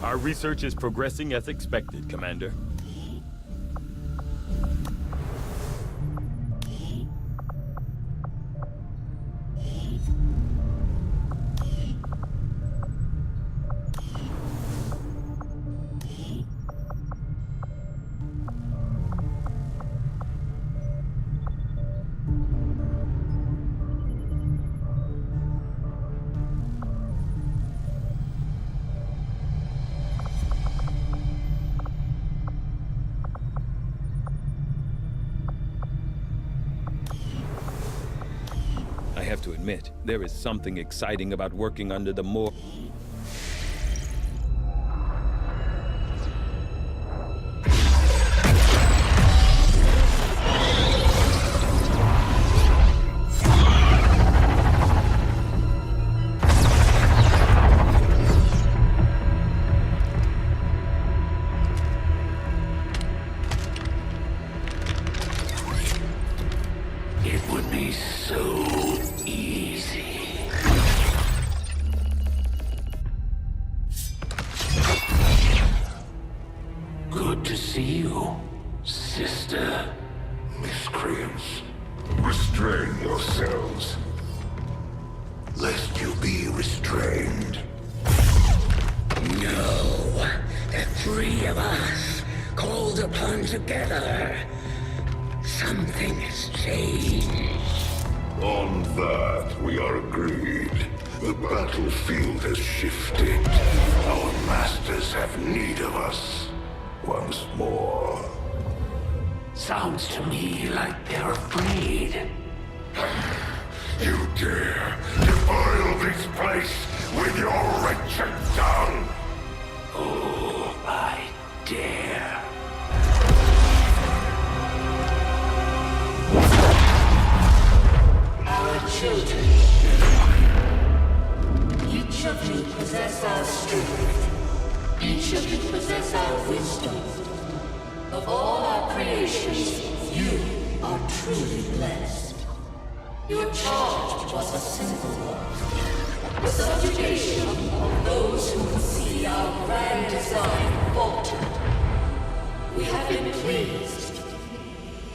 Our research is progressing as expected, Commander. I have to admit, there is something exciting about working under the more... It would be so easy. Good to see you, sister. Miscreants, restrain yourselves, lest you be restrained. No, the three of us, called upon together. Something has changed. On that, we are agreed. The battlefield has shifted. Our masters have need of us once more. Sounds to me like they're afraid. You dare defile this place with your wretched tongue? Oh, I dare. Our children. Each of you possess our strength. Each of you possess our wisdom. Of all our creations, you are truly blessed. Your charge was a simple one. The subjugation of those who would see our grand design falter. We have been pleased.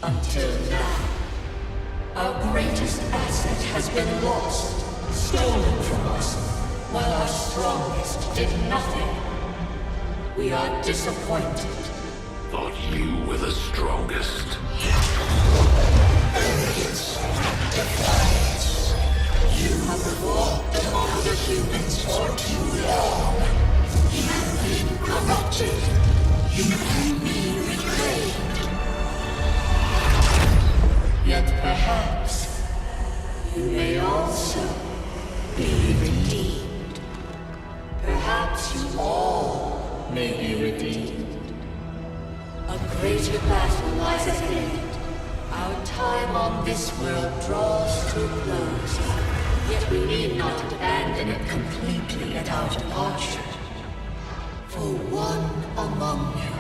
Until now. Our greatest asset has been lost, stolen from us, while our strongest did nothing. We are disappointed. Thought you were the strongest. Arrogance, defiance. You have walked among the humans for too long. You have been corrupted. You can be reclaimed. Yet perhaps you may also be redeemed. Perhaps you all may be redeemed. A greater battle lies ahead. Our time on this world draws to a close. Yet we need not abandon it completely at our departure. For one among you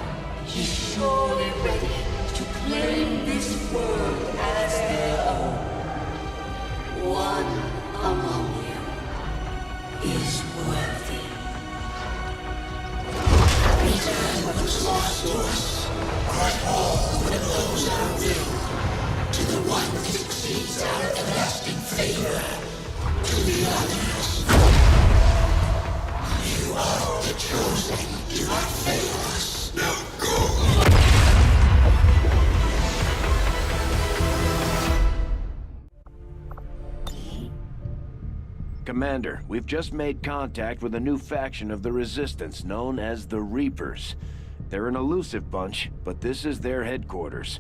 is surely ready to claim this world as their own. One among you is worthy. Return what was lost to us, but all that knows our will, to the one that succeeds our everlasting favor, to the others. You are the chosen, do not fail us. Now go! Commander, we've just made contact with a new faction of the Resistance known as the Reapers. They're an elusive bunch, but this is their headquarters.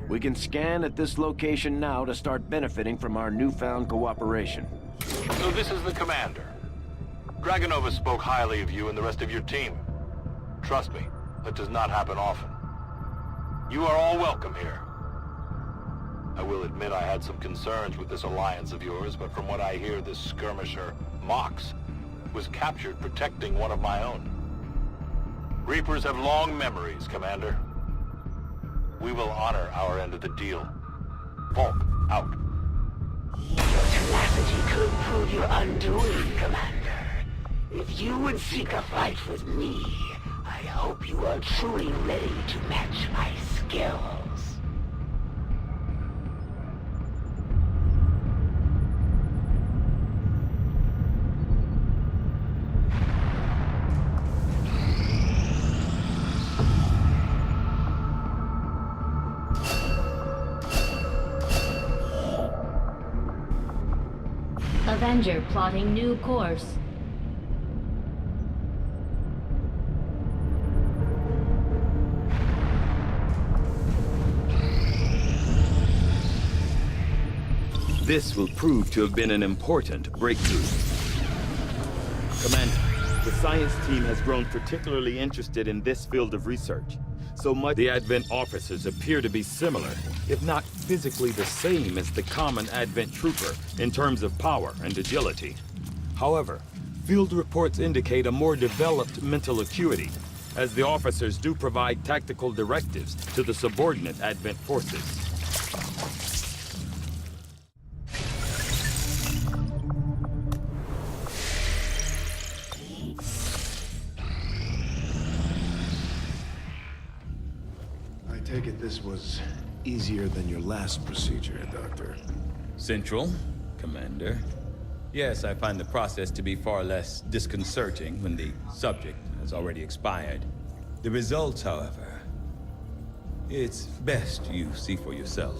We can scan at this location now to start benefiting from our newfound cooperation. So this is the commander. Dragonova spoke highly of you and the rest of your team. Trust me, that does not happen often. You are all welcome here. I will admit I had some concerns with this alliance of yours, but from what I hear, this skirmisher, Mox, was captured protecting one of my own. Reapers have long memories, Commander. We will honor our end of the deal. Volk, out. Your tenacity could prove your undoing, Commander. If you would seek a fight with me, I hope you are truly ready to match my skills. Avenger plotting new course. This will prove to have been an important breakthrough. Commander, the science team has grown particularly interested in this field of research. So much the Advent officers appear to be similar, if not physically the same as the common Advent trooper in terms of power and agility. However, field reports indicate a more developed mental acuity, as the officers do provide tactical directives to the subordinate Advent forces. I take it this was easier than your last procedure, Doctor. Central, Commander. Yes, I find the process to be far less disconcerting when the subject has already expired. The results, however, it's best you see for yourself.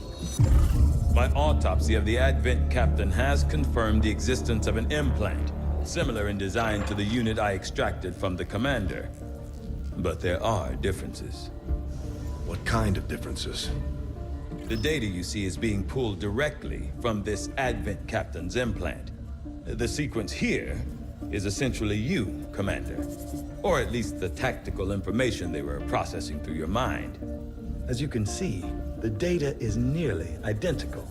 My autopsy of the Advent captain has confirmed the existence of an implant, similar in design to the unit I extracted from the Commander. But there are differences. What kind of differences? The data you see is being pulled directly from this Advent captain's implant. The sequence here is essentially you, Commander. Or at least the tactical information they were processing through your mind. As you can see, the data is nearly identical.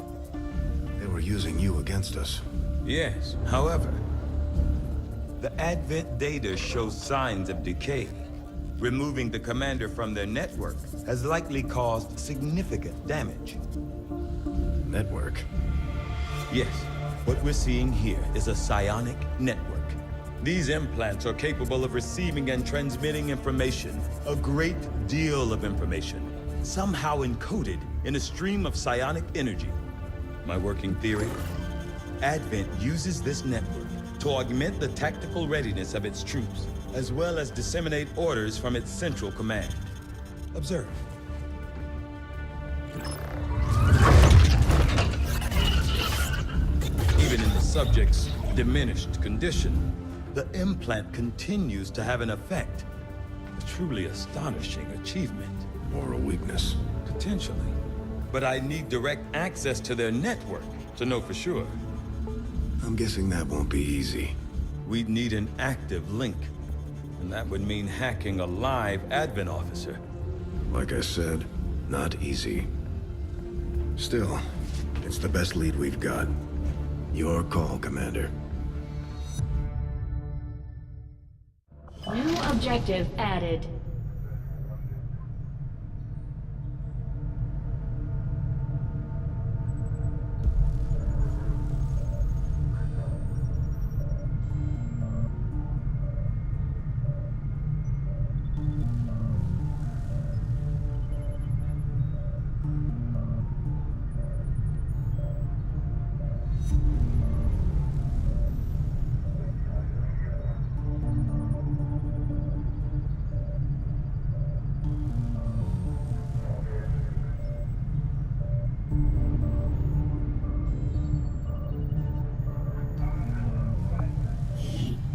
They were using you against us. Yes, however, the Advent data shows signs of decay. Removing the Commander from their network has likely caused significant damage. Network? Yes, what we're seeing here is a psionic network. These implants are capable of receiving and transmitting information, a great deal of information, somehow encoded in a stream of psionic energy. My working theory? Advent uses this network to augment the tactical readiness of its troops, as well as disseminate orders from its central command. Observe. Even in the subject's diminished condition, the implant continues to have an effect. A truly astonishing achievement. Or a weakness? Potentially. But I need direct access to their network to know for sure. I'm guessing that won't be easy. We'd need an active link. And that would mean hacking a live Advent officer. Like I said, not easy. Still, it's the best lead we've got. Your call, Commander. New objective added.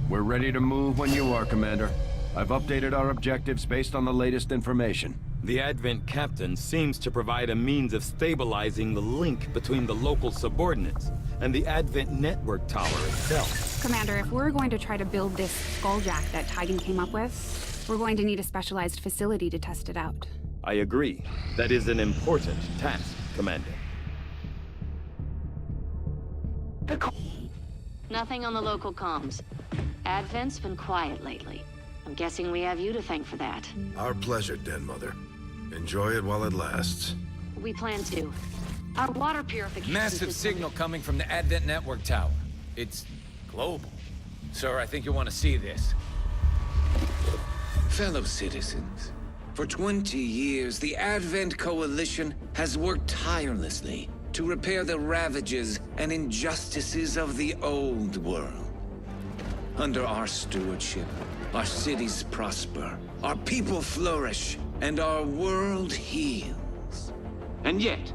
We're ready to move when you are, Commander. I've updated our objectives based on the latest information. The Advent captain seems to provide a means of stabilizing the link between the local subordinates and the Advent network tower itself. Commander, if we're going to try to build this skulljack that Tigan came up with, we're going to need a specialized facility to test it out. I agree. That is an important task, Commander. Nothing on the local comms. Advent's been quiet lately. I'm guessing we have you to thank for that. Our pleasure, Den Mother. Enjoy it while it lasts. We plan to. Our water purification Massive system... signal coming from the Advent network tower. It's global. Sir, I think you'll want to see this. Fellow citizens, for 20 years, the Advent Coalition has worked tirelessly to repair the ravages and injustices of the old world. Under our stewardship, our cities prosper, our people flourish, and our world heals. And yet,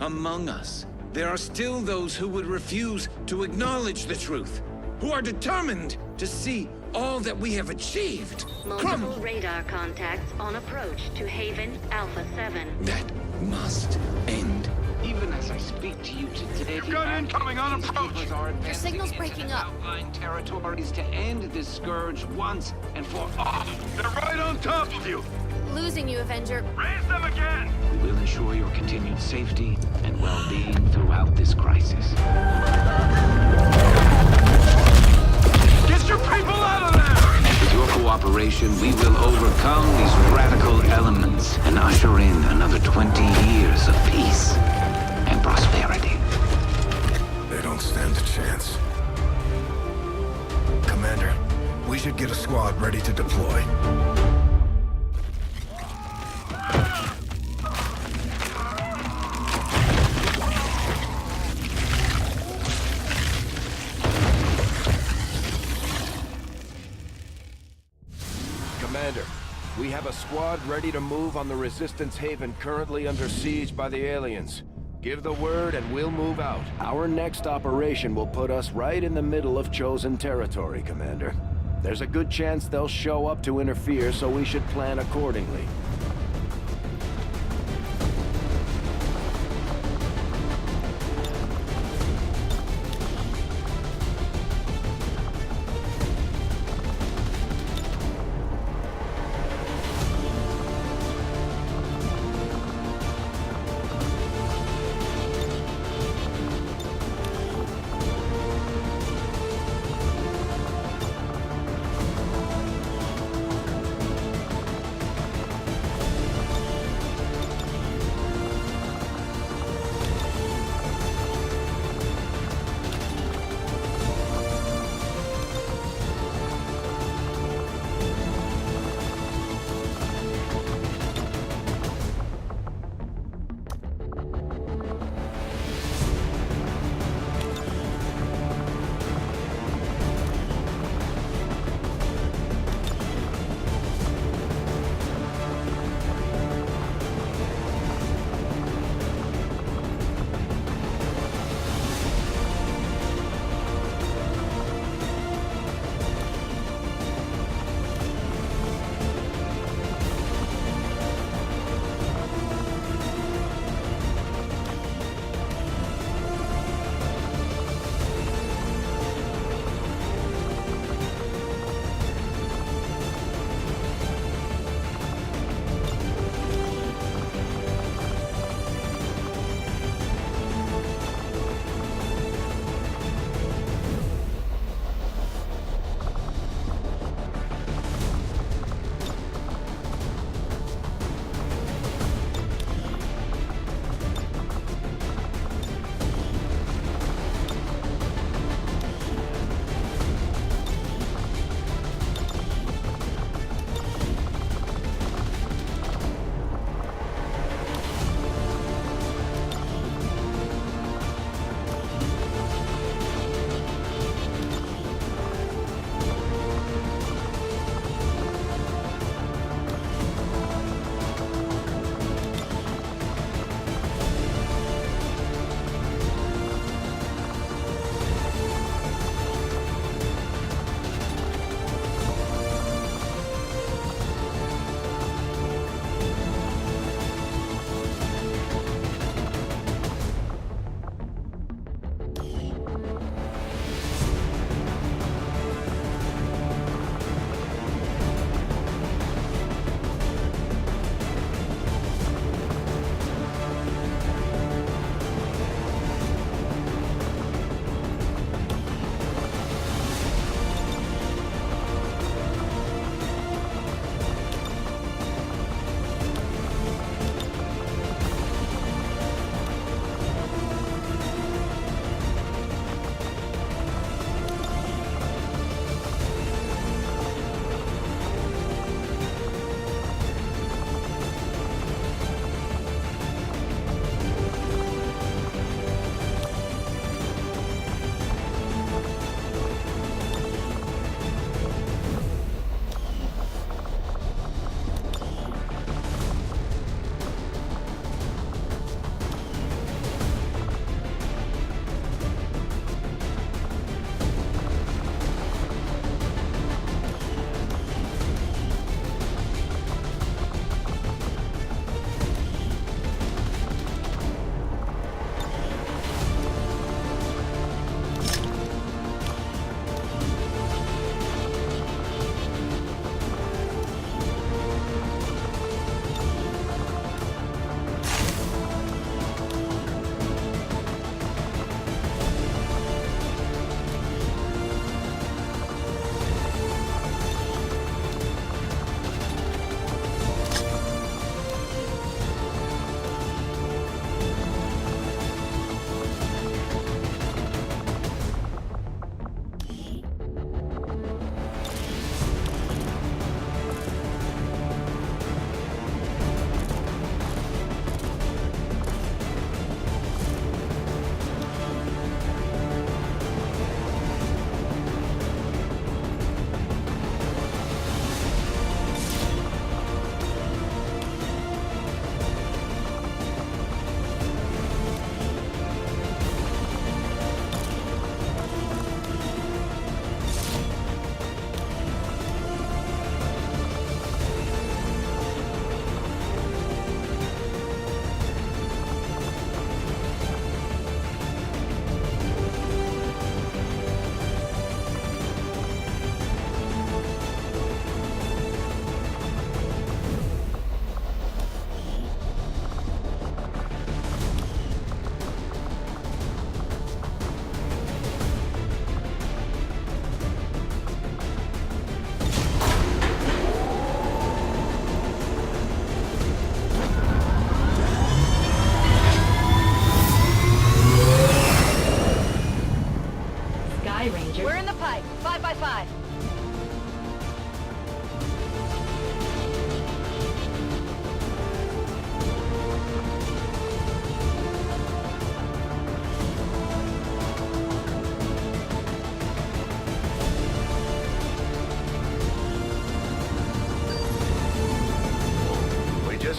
among us, there are still those who would refuse to acknowledge the truth, who are determined to see all that we have achieved Multiple radar contacts on approach to Haven Alpha 7. That must end. Even as I speak to you today, You've got incoming on approach! Your signal's breaking up. Outlying territories to end this scourge once and for all. They're right on top of you! Losing you, Avenger. Raise them again! We will ensure your continued safety and well-being throughout this crisis. Get your people out of there! With your cooperation, we will overcome these radical elements and usher in another 20 years of peace and prosperity. They don't stand a chance. Commander, we should get a squad ready to deploy. Commander, we have a squad ready to move on the Resistance Haven currently under siege by the aliens. Give the word and we'll move out. Our next operation will put us right in the middle of chosen territory, Commander. There's a good chance they'll show up to interfere, so we should plan accordingly.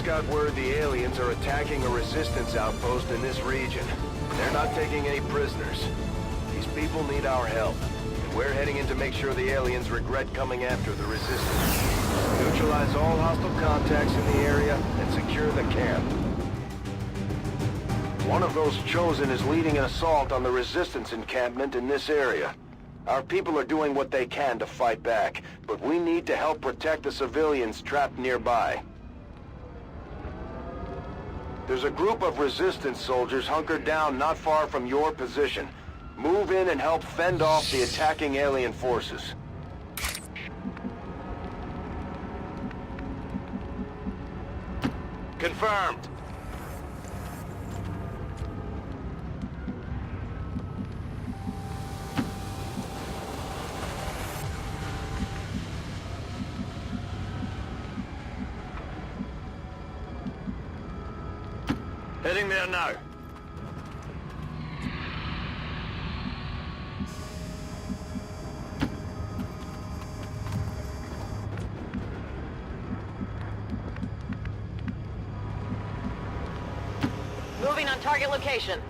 just got word the aliens are attacking a resistance outpost in this region. They're not taking any prisoners. These people need our help. And we're heading in to make sure the aliens regret coming after the resistance. Neutralize all hostile contacts in the area and secure the camp. One of those chosen is leading an assault on the resistance encampment in this area. Our people are doing what they can to fight back, but we need to help protect the civilians trapped nearby. There's a group of resistance soldiers hunkered down not far from your position. Move in and help fend off the attacking alien forces. Confirmed. Heading there now. Moving on target location.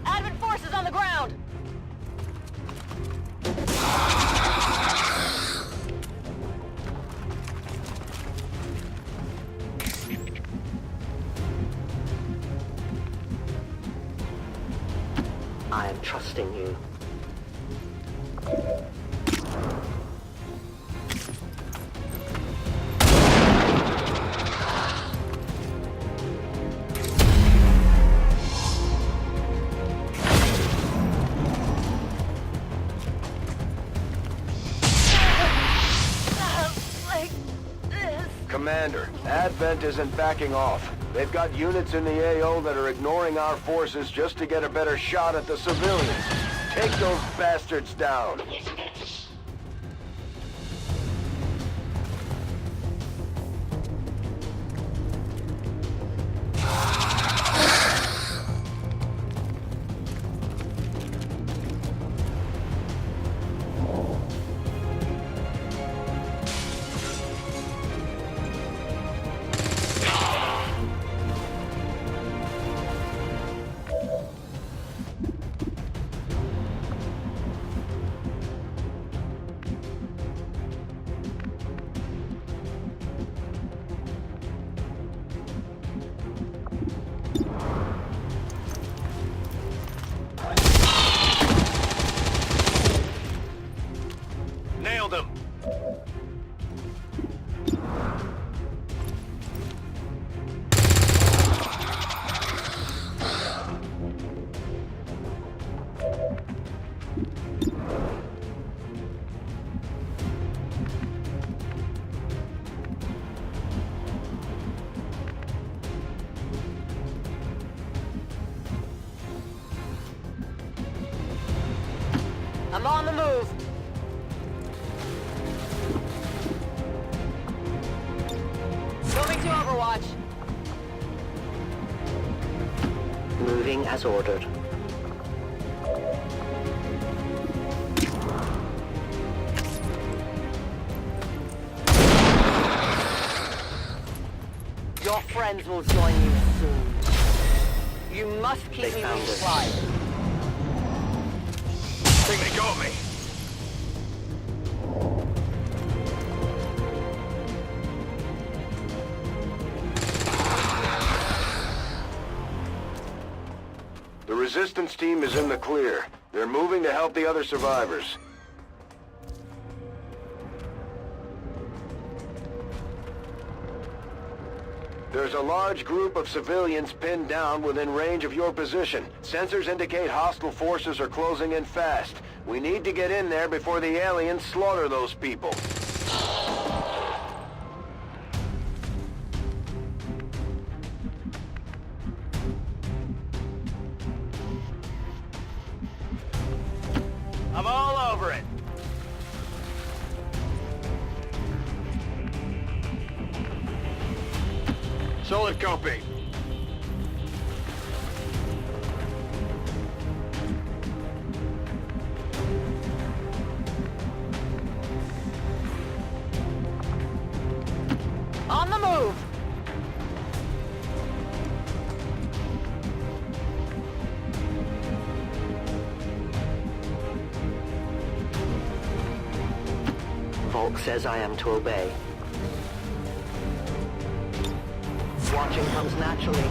Advent forces on the ground! I am trusting you. Commander, Advent isn't backing off. They've got units in the AO that are ignoring our forces just to get a better shot at the civilians. Take those bastards down. Nailed him! I'm on the move. Moving to Overwatch. Moving as ordered. Your friends will join you soon. You must keep me resupplied. I think they got me. The resistance team is in the clear. They're moving to help the other survivors. There's a large group of civilians pinned down within range of your position. Sensors indicate hostile forces are closing in fast. We need to get in there before the aliens slaughter those people. I'm all over it. Solid copy. default says I am to obey. Watching comes naturally.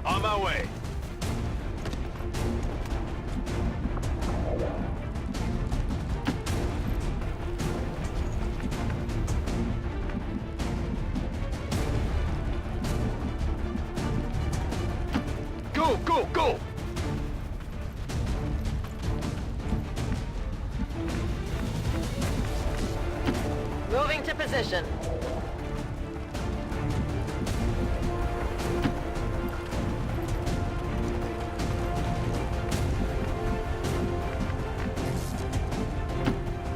On my way. Go, go, go! Moving to position.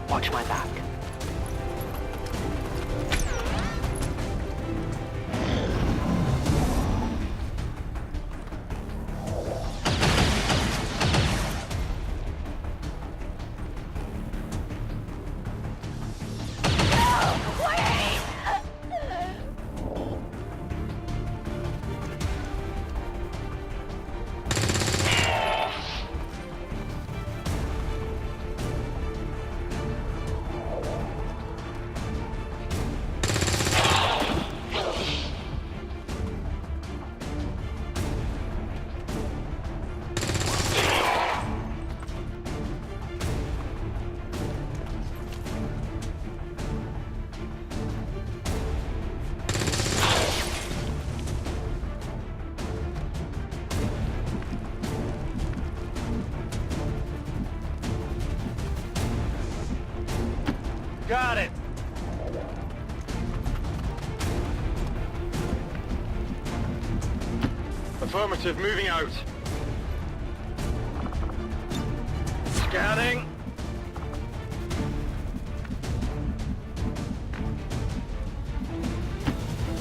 Watch my back. Got it! Affirmative, moving out. Scanning.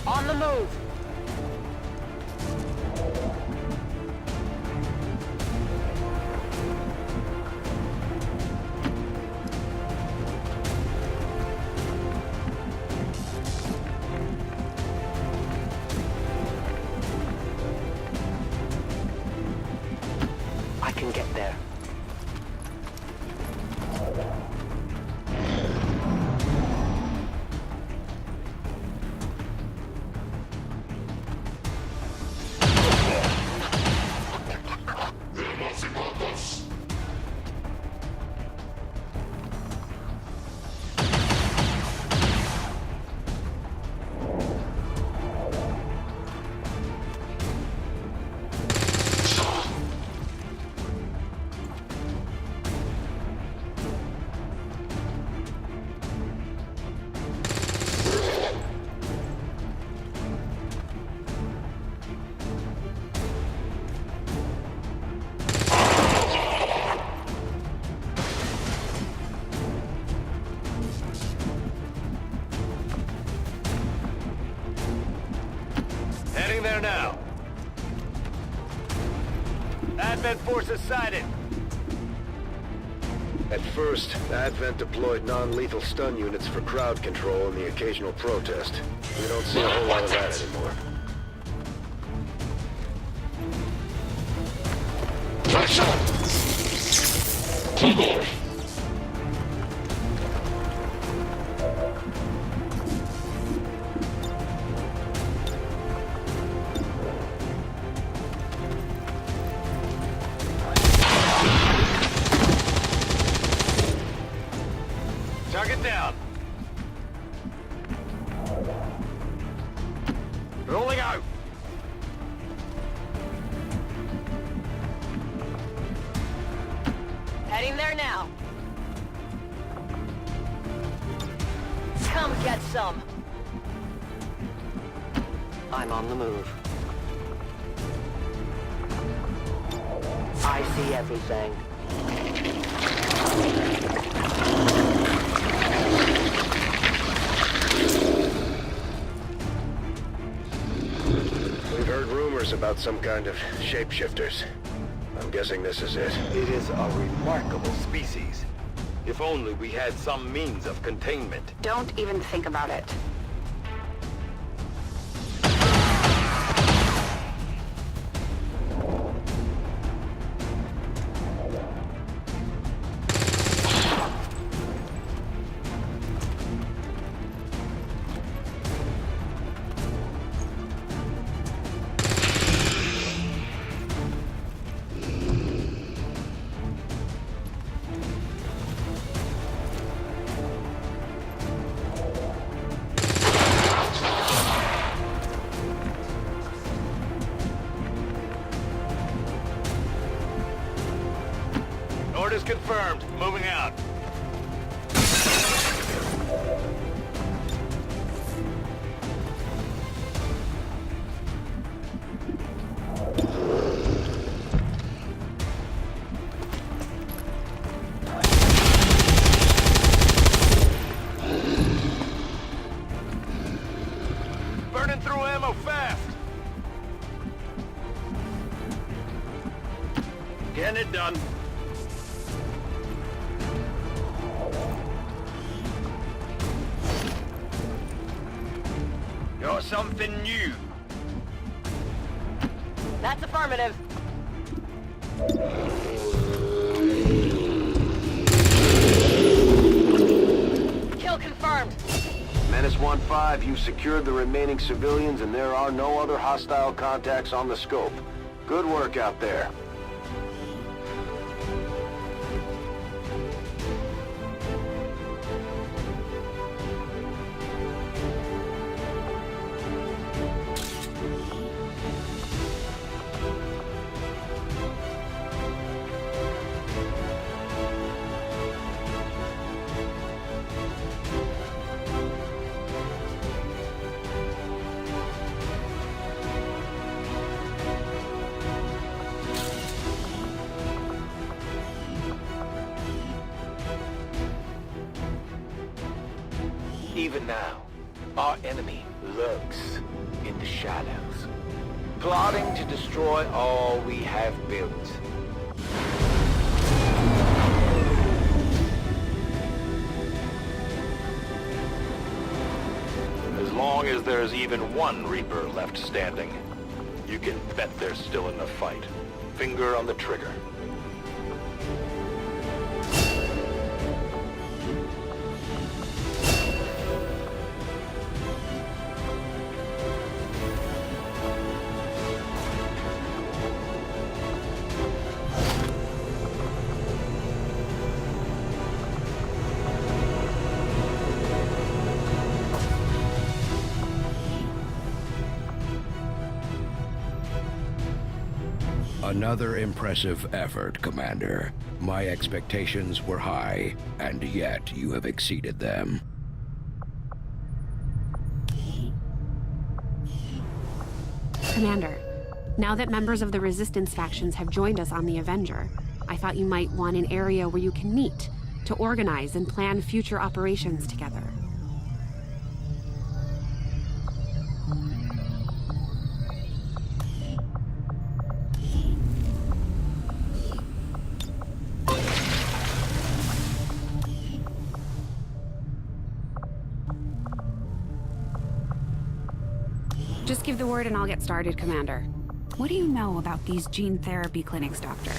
On the move. I can get there. Heading there now. Advent forces sighted. At first, Advent deployed non-lethal stun units for crowd control and the occasional protest. We don't see a whole lot of that anymore. Target down. Rolling out. Heading there now. Come get some. I'm on the move. I see everything. We've heard rumors whispers about some kind of shapeshifters. I'm guessing this is it. It is a remarkable species. If only we had some means of containment. Don't even think about it. Orders confirmed. Moving out. Burning through ammo fast. Getting it done. You're something new. That's affirmative. Kill confirmed. Menace 1-5, you've secured the remaining civilians and there are no other hostile contacts on the scope. Good work out there. Even now, our enemy lurks in the shadows, plotting to destroy all we have built. As long as there's even one Reaper left standing, you can bet they're still in the fight. Finger on the trigger. Another impressive effort, Commander. My expectations were high, and yet you have exceeded them. Commander, now that members of the Resistance factions have joined us on the Avenger, I thought you might want an area where you can meet, to organize and plan future operations together. Just give the word and I'll get started, Commander. What do you know about these gene therapy clinics, Doctor?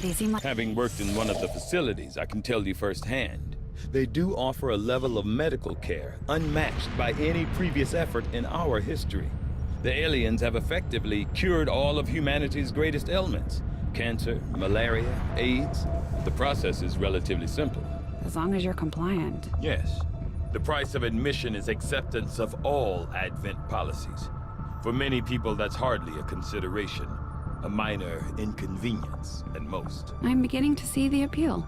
They seem like... Having worked in one of the facilities, I can tell you firsthand. They do offer a level of medical care unmatched by any previous effort in our history. The aliens have effectively cured all of humanity's greatest ailments. Cancer, malaria, AIDS. The process is relatively simple. As long as you're compliant. Yes. The price of admission is acceptance of all Advent policies. For many people, that's hardly a consideration. A minor inconvenience, at most. I'm beginning to see the appeal.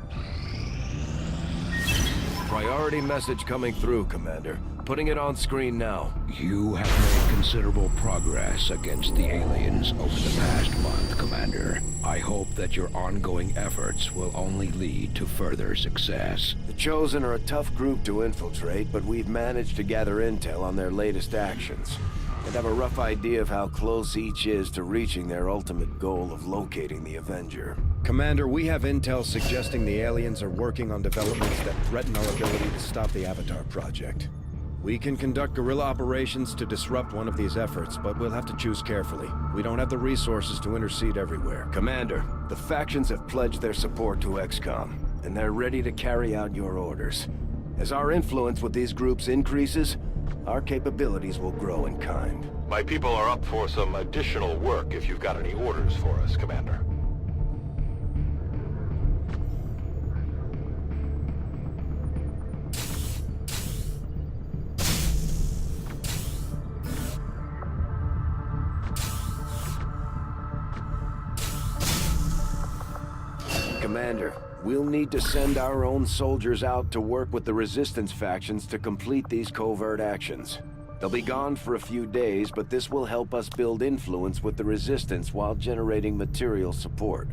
Priority message coming through, Commander. Putting it on screen now. You have made considerable progress against the aliens over the past month, Commander. I hope that your ongoing efforts will only lead to further success. The Chosen are a tough group to infiltrate, but we've managed to gather intel on their latest actions. and have a rough idea of how close each is to reaching their ultimate goal of locating the Avenger. Commander, we have intel suggesting the aliens are working on developments that threaten our ability to stop the Avatar project. We can conduct guerrilla operations to disrupt one of these efforts, but we'll have to choose carefully. We don't have the resources to intercede everywhere. Commander, the factions have pledged their support to XCOM, and they're ready to carry out your orders. As our influence with these groups increases, our capabilities will grow in kind. My people are up for some additional work if you've got any orders for us, Commander. Commander, we'll need to send our own soldiers out to work with the Resistance factions to complete these covert actions. They'll be gone for a few days, but this will help us build influence with the Resistance while generating material support.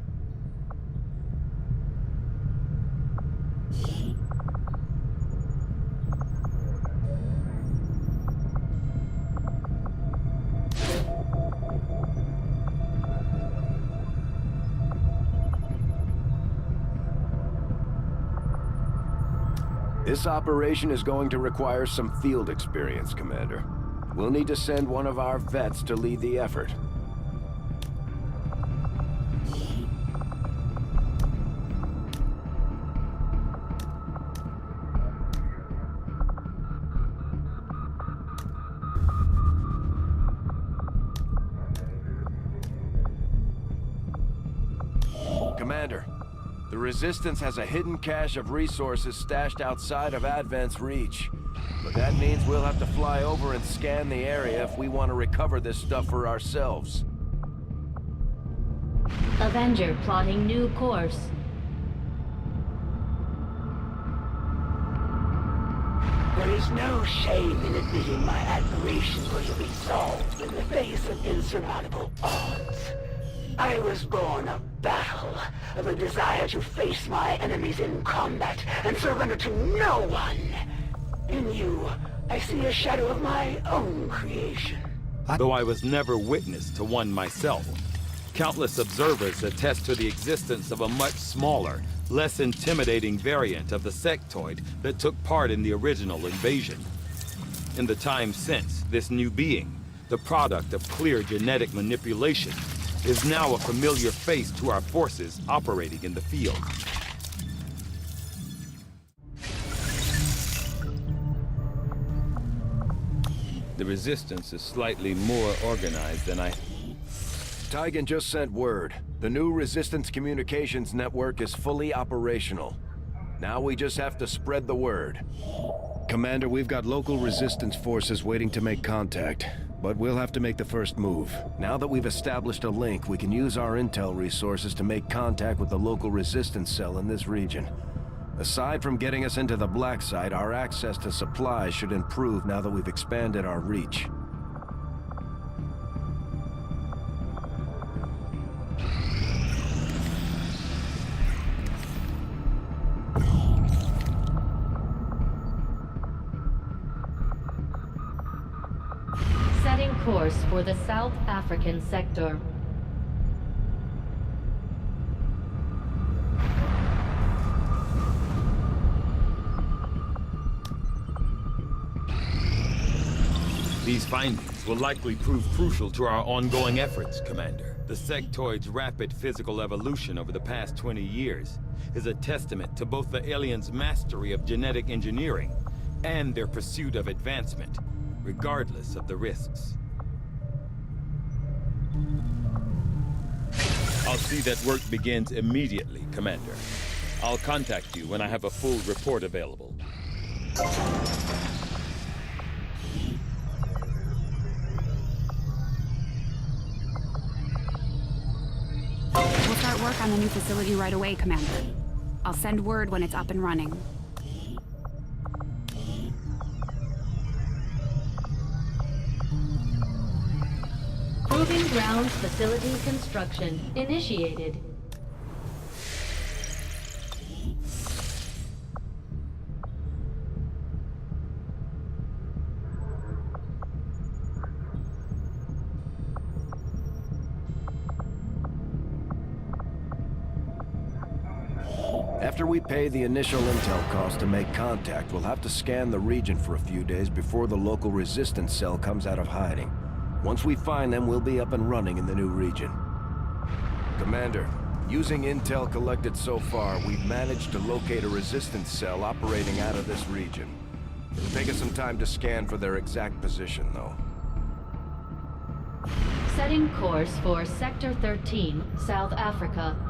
This operation is going to require some field experience, Commander. We'll need to send one of our vets to lead the effort. Commander, the Resistance has a hidden cache of resources stashed outside of Advent's reach. But that means we'll have to fly over and scan the area if we want to recover this stuff for ourselves. Avenger plotting new course. There is no shame in admitting my admiration for your resolve in the face of insurmountable odds. I was born of battle, of a desire to face my enemies in combat and surrender to no one. In you, I see a shadow of my own creation. Though I was never witness to one myself, countless observers attest to the existence of a much smaller, less intimidating variant of the sectoid that took part in the original invasion. In the time since, this new being, the product of clear genetic manipulation, is now a familiar face to our forces operating in the field. The Resistance is slightly more organized than I... Tygan just sent word. The new Resistance communications network is fully operational. Now we just have to spread the word. Commander, we've got local Resistance forces waiting to make contact, but we'll have to make the first move. Now that we've established a link, we can use our intel resources to make contact with the local Resistance cell in this region. Aside from getting us into the black site, our access to supplies should improve now that we've expanded our reach. Setting course for the South African sector. These findings will likely prove crucial to our ongoing efforts, Commander. The sectoid's rapid physical evolution over the past 20 years is a testament to both the aliens' mastery of genetic engineering and their pursuit of advancement, regardless of the risks. I'll see that work begins immediately, Commander. I'll contact you when I have a full report available. We'll start work on the new facility right away, Commander. I'll send word when it's up and running. Proving grounds facility construction initiated. After we pay the initial intel cost to make contact, we'll have to scan the region for a few days before the local resistance cell comes out of hiding. Once we find them, we'll be up and running in the new region. Commander, using intel collected so far, we've managed to locate a resistance cell operating out of this region. It'll take us some time to scan for their exact position, though. Setting course for Sector 13, South Africa.